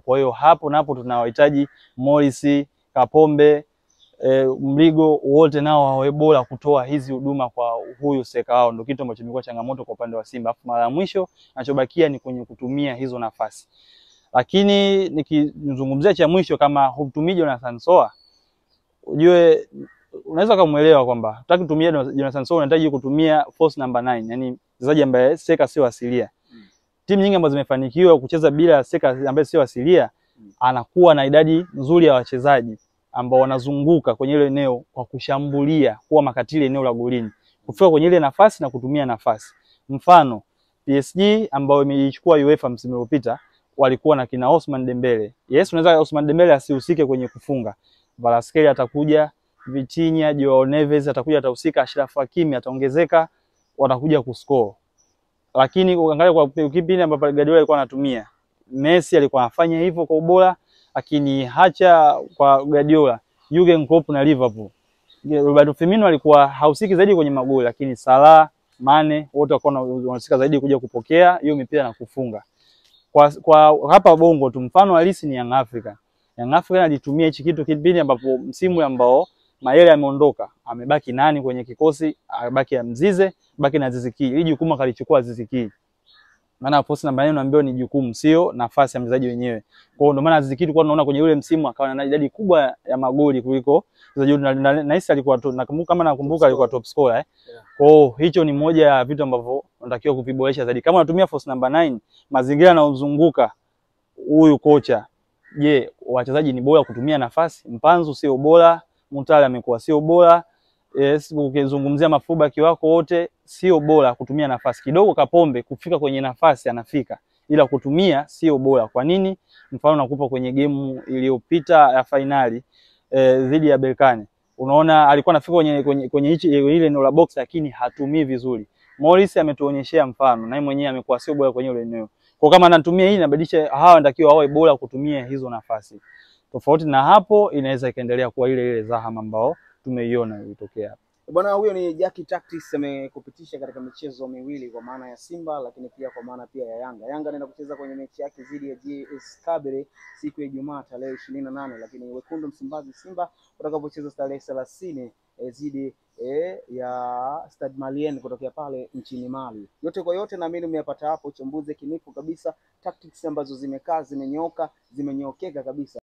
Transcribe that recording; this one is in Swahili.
Kwa hiyo hapo napo tunawahitaji Morris, Kapombe, Mligo wote nao wawe bora kutoa hizi huduma kwa huyu Sekao. Ndio kitu ambacho kimekuwa changamoto kwa upande wa Simba. Alafu mara mwisho anachobakia ni kwenye kutumia hizo nafasi. Lakini nikizungumzia cha mwisho kama hutumii Jonathan Soa, ujue unaweza kumuelewa kwamba hutaki kutumia Jonathan Soa, unahitaji kutumia force number 9, yani mchezaji ambaye Seka sio asilia. Timu nyingi ambazo zimefanikiwa kucheza bila Seka ambaye sio asilia, anakuwa na idadi nzuri ya wachezaji ambao wanazunguka kwenye ile eneo kwa kushambulia, kuwa makatili eneo la golini, kufika kwenye ile nafasi na kutumia nafasi. Mfano PSG ambao imeichukua UEFA msimu uliopita walikuwa na kina Ousmane Dembele. Yes, unaweza Ousmane Dembele asihusike kwenye kufunga. Kvaratskhelia atakuja, Vitinha, Joao Neves atakuja, atahusika, Ashraf Hakimi ataongezeka, watakuja kuscore. Lakini ukiangalia kwa kipindi ambapo Guardiola alikuwa anatumia, Messi alikuwa anafanya hivyo kwa ubora, lakini hacha kwa Guardiola, Jurgen Klopp na Liverpool, Roberto Firmino alikuwa hahusiki zaidi kwenye magoli, lakini Salah, Mane wote walikuwa wanahusika zaidi kuja kupokea hiyo mipira na kufunga. Kwa hapa Bongo tu mfano halisi ni Young Africa. Young Africa alitumia hichi kitu kipindi ambapo msimu ambao Mayele ameondoka, amebaki nani kwenye kikosi? Abaki ya Mzize, baki na Aziz Ki. Hili jukumu akalichukua Aziz Ki. Maana post namba 9 naambiwa ni jukumu, sio nafasi ya mchezaji wenyewe. Kwa hiyo ndio maana Aziz Ki tulikuwa tunaona kwenye ule msimu akawa na idadi kubwa ya magoli kuliko mchezaji na hisi alikuwa nakumbuka, kama nakumbuka alikuwa top scorer. Kwa hiyo hicho ni moja ya vitu ambavyo unatakiwa kuviboresha zaidi. Kama unatumia force number 9, mazingira yanayozunguka huyu kocha, je, wachezaji ni bora kutumia nafasi? Mpanzu sio bora, Mutale amekuwa sio bora. Yes, ukizungumzia mafullback wako wote sio bora kutumia nafasi. Kidogo Kapombe kufika kwenye nafasi anafika, ila kutumia sio bora. Kwa nini? Mfano nakupa kwenye game iliyopita ya finali dhidi ya Berkane. Unaona alikuwa anafika kwenye ile eneo la box, lakini hatumii vizuri. Morris ametuonyeshea mfano, naye mwenyewe amekuwa sio bora kwenye ile eneo. Kwa kama anatumia hii inabadilisha, hawa wanatakiwa wawe bora kutumia hizo nafasi. Tofauti na hapo inaweza ikaendelea kuwa ile zahama ambao tumeiona ilitokea. Bwana, huyo ni Jackie Tactics, amekupitisha katika michezo miwili kwa maana ya Simba lakini pia kwa maana pia ya Yanga. Yanga anaenda kucheza kwenye mechi yake dhidi ya JS Kabylie siku ya Ijumaa tarehe 28, lakini wekundu Msimbazi Simba utakapocheza tarehe 30 dhidi ya Stade Malien kutokea pale nchini Mali. Yote kwa yote naamini umeyapata hapo uchambuzi kinifu kabisa, tactics ambazo zimekaa, zimenyooka, zimenyokeka kabisa.